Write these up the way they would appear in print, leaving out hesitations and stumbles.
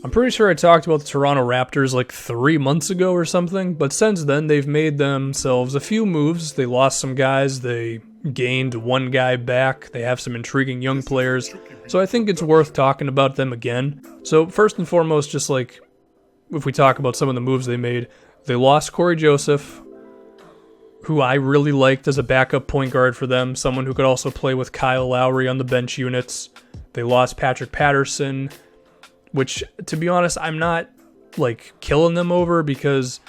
I'm pretty sure I talked about the Toronto Raptors like 3 months ago or something, but since then they've made themselves a few moves. They lost some guys, they gained one guy back, they have some intriguing young players, so I think it's worth talking about them again. So first and foremost, just like if we talk about some of the moves they made, they lost Corey Joseph, who I really liked as a backup point guard for them, someone who could also play with Kyle Lowry on the bench units. They lost Patrick Patterson, which, to be honest, I'm not, killing them over, because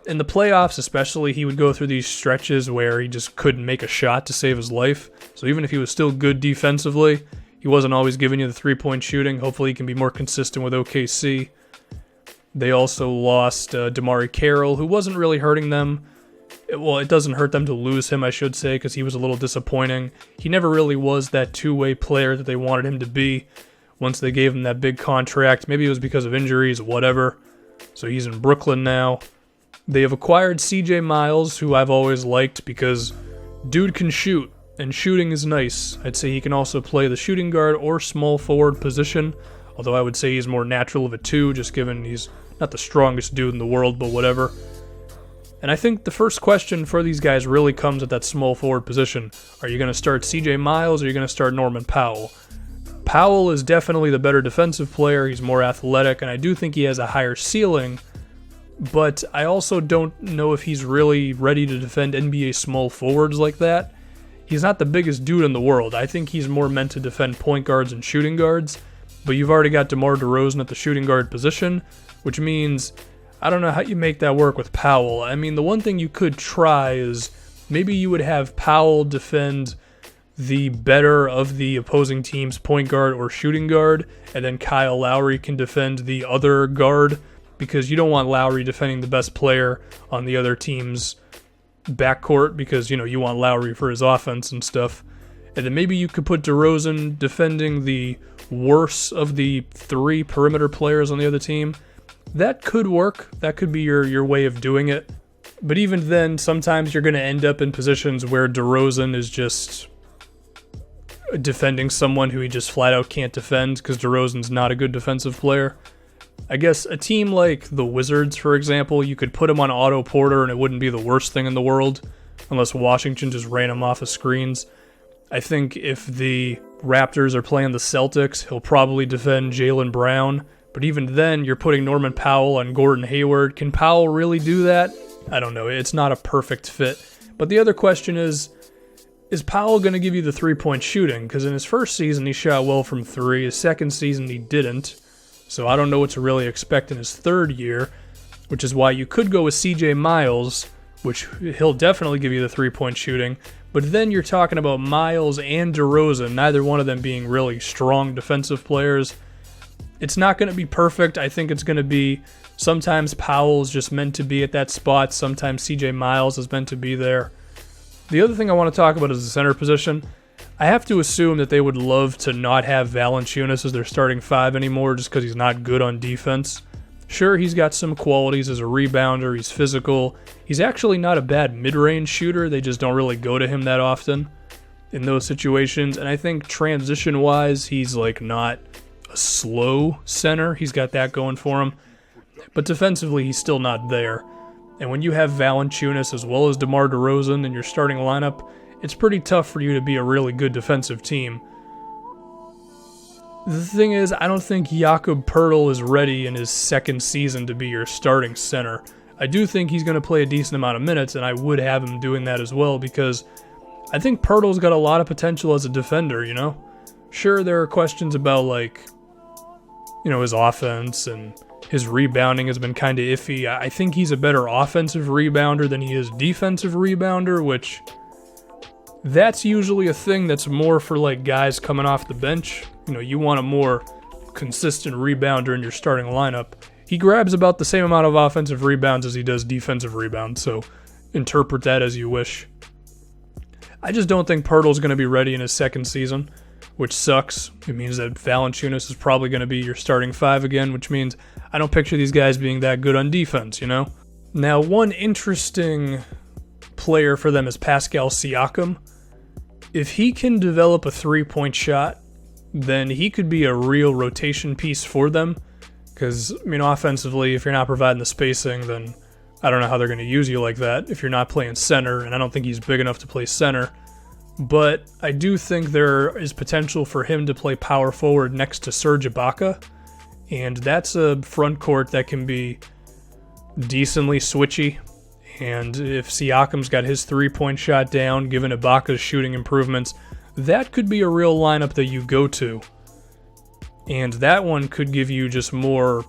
in the playoffs especially, he would go through these stretches where he just couldn't make a shot to save his life. So even if he was still good defensively, he wasn't always giving you the three-point shooting. Hopefully he can be more consistent with OKC. They also lost DeMarre Carroll, who wasn't really hurting them. Well, it doesn't hurt them to lose him, I should say, because he was a little disappointing. He never really was that two-way player that they wanted him to be. Once they gave him that big contract, maybe it was because of injuries, whatever. So he's in Brooklyn now. They have acquired CJ Miles, who I've always liked because dude can shoot, and shooting is nice. I'd say he can also play the shooting guard or small forward position, although I would say he's more natural of a two, just given he's not the strongest dude in the world, but whatever. And I think the first question for these guys really comes at that small forward position. Are you going to start CJ Miles, or are you going to start Norman Powell? Powell is definitely the better defensive player, he's more athletic, and I do think he has a higher ceiling, but I also don't know if he's really ready to defend NBA small forwards like that. He's not the biggest dude in the world. I think he's more meant to defend point guards and shooting guards, but you've already got DeMar DeRozan at the shooting guard position, which means I don't know how you make that work with Powell. I mean, the one thing you could try is maybe you would have Powell defend the better of the opposing team's point guard or shooting guard, and then Kyle Lowry can defend the other guard, because you don't want Lowry defending the best player on the other team's backcourt, because, you want Lowry for his offense and stuff. And then maybe you could put DeRozan defending the worst of the three perimeter players on the other team. That could work. That could be your way of doing it. But even then, sometimes you're going to end up in positions where DeRozan is just defending someone who he just flat out can't defend, because DeRozan's not a good defensive player. I guess a team like the Wizards, for example, you could put him on Otto Porter and it wouldn't be the worst thing in the world, unless Washington just ran him off of screens. I think if the Raptors are playing the Celtics, he'll probably defend Jaylen Brown, but even then, you're putting Norman Powell on Gordon Hayward. Can Powell really do that? I don't know. It's not a perfect fit. But the other question is Powell going to give you the three-point shooting? Because in his first season, he shot well from three. His second season, he didn't. So I don't know what to really expect in his third year, which is why you could go with CJ Miles, which he'll definitely give you the three-point shooting. But then you're talking about Miles and DeRozan, neither one of them being really strong defensive players. It's not going to be perfect. I think it's going to be sometimes Powell's just meant to be at that spot. Sometimes CJ Miles is meant to be there. The other thing I want to talk about is the center position. I have to assume that they would love to not have Valanciunas as their starting five anymore, just because he's not good on defense. Sure, he's got some qualities as a rebounder, he's physical. He's actually not a bad mid-range shooter, they just don't really go to him that often in those situations. And I think transition-wise, he's not a slow center. He's got that going for him. But defensively, he's still not there. And when you have Valanciunas as well as DeMar DeRozan in your starting lineup, it's pretty tough for you to be a really good defensive team. The thing is, I don't think Jakob Poeltl is ready in his second season to be your starting center. I do think he's going to play a decent amount of minutes, and I would have him doing that as well, because I think Poeltl's got a lot of potential as a defender, Sure, there are questions about, his offense, and his rebounding has been kind of iffy. I think he's a better offensive rebounder than he is defensive rebounder, which that's usually a thing that's more for guys coming off the bench. You want a more consistent rebounder in your starting lineup. He grabs about the same amount of offensive rebounds as he does defensive rebounds, so interpret that as you wish. I just don't think Poeltl's going to be ready in his second season, which sucks. It means that Valanciunas is probably going to be your starting five again, which means I don't picture these guys being that good on defense, Now, one interesting player for them is Pascal Siakam. If he can develop a three-point shot, then he could be a real rotation piece for them. Because, offensively, if you're not providing the spacing, then I don't know how they're going to use you like that if you're not playing center, and I don't think he's big enough to play center. But I do think there is potential for him to play power forward next to Serge Ibaka, and that's a front court that can be decently switchy. And if Siakam's got his three-point shot down, given Ibaka's shooting improvements, that could be a real lineup that you go to. And that one could give you just more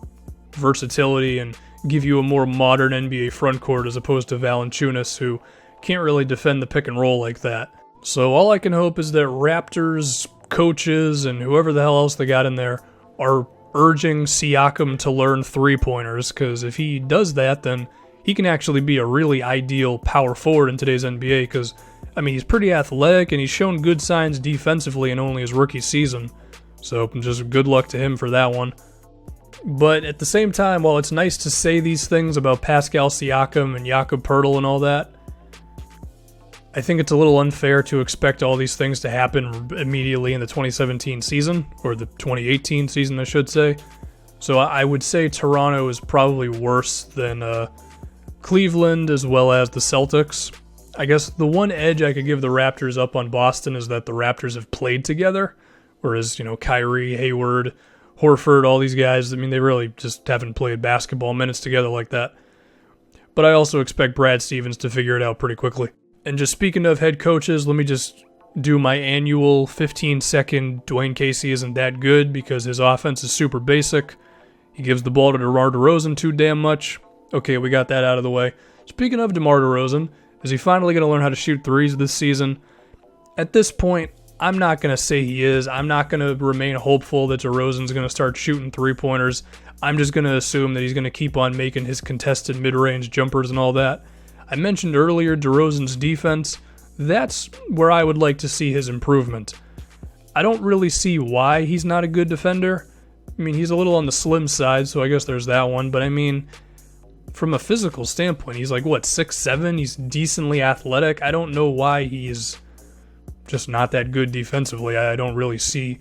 versatility and give you a more modern NBA front court as opposed to Valanciunas, who can't really defend the pick and roll like that. So all I can hope is that Raptors coaches and whoever the hell else they got in there are urging Siakam to learn three-pointers, because if he does that, then he can actually be a really ideal power forward in today's NBA, because, he's pretty athletic and he's shown good signs defensively in only his rookie season. So just good luck to him for that one. But at the same time, while it's nice to say these things about Pascal Siakam and Jakob Poeltl and all that, I think it's a little unfair to expect all these things to happen immediately in the 2017 season, or the 2018 season, I should say. So I would say Toronto is probably worse than Cleveland as well as the Celtics. I guess the one edge I could give the Raptors up on Boston is that the Raptors have played together, whereas, Kyrie, Hayward, Horford, all these guys, they really just haven't played basketball minutes together like that. But I also expect Brad Stevens to figure it out pretty quickly. And just speaking of head coaches, let me just do my annual 15-second Dwayne Casey isn't that good because his offense is super basic. He gives the ball to DeMar DeRozan too damn much. Okay, we got that out of the way. Speaking of DeMar DeRozan, is he finally going to learn how to shoot threes this season? At this point, I'm not going to say he is. I'm not going to remain hopeful that DeRozan's going to start shooting three-pointers. I'm just going to assume that he's going to keep on making his contested mid-range jumpers and all that. I mentioned earlier DeRozan's defense. That's where I would like to see his improvement. I don't really see why he's not a good defender. He's a little on the slim side, so I guess there's that one. But from a physical standpoint, he's like, 6'7"? He's decently athletic. I don't know why he's just not that good defensively. I don't really see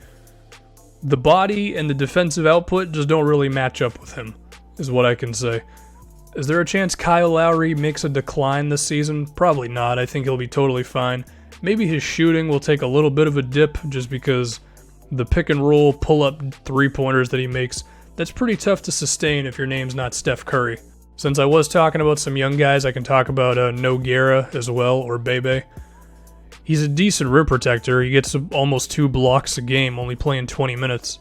the body and the defensive output just don't really match up with him, is what I can say. Is there a chance Kyle Lowry makes a decline this season? Probably not. I think he'll be totally fine. Maybe his shooting will take a little bit of a dip just because the pick and roll pull-up three-pointers that he makes, that's pretty tough to sustain if your name's not Steph Curry. Since I was talking about some young guys, I can talk about Nogueira as well, or Bebe. He's a decent rim protector. He gets almost 2 blocks a game, only playing 20 minutes.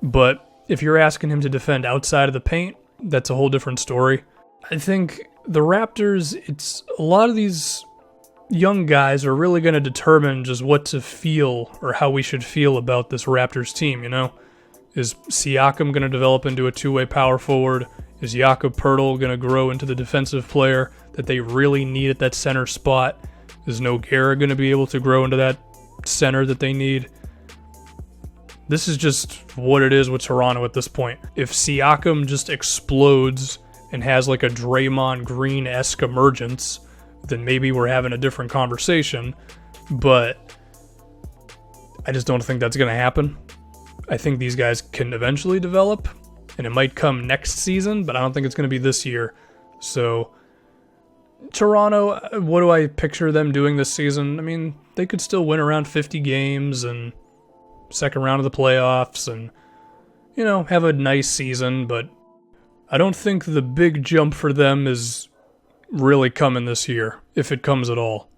But if you're asking him to defend outside of the paint, that's a whole different story. I think the Raptors, it's a lot of these young guys are really going to determine just what to feel or how we should feel about this Raptors team, Is Siakam going to develop into a two-way power forward? Is Jakob Poeltl going to grow into the defensive player that they really need at that center spot? Is Nogueira going to be able to grow into that center that they need? This is just what it is with Toronto at this point. If Siakam just explodes and has like a Draymond Green-esque emergence, then maybe we're having a different conversation. But I just don't think that's going to happen. I think these guys can eventually develop, and it might come next season, but I don't think it's going to be this year. So, Toronto, what do I picture them doing this season? They could still win around 50 games and second round of the playoffs and, have a nice season, but I don't think the big jump for them is really coming this year, if it comes at all.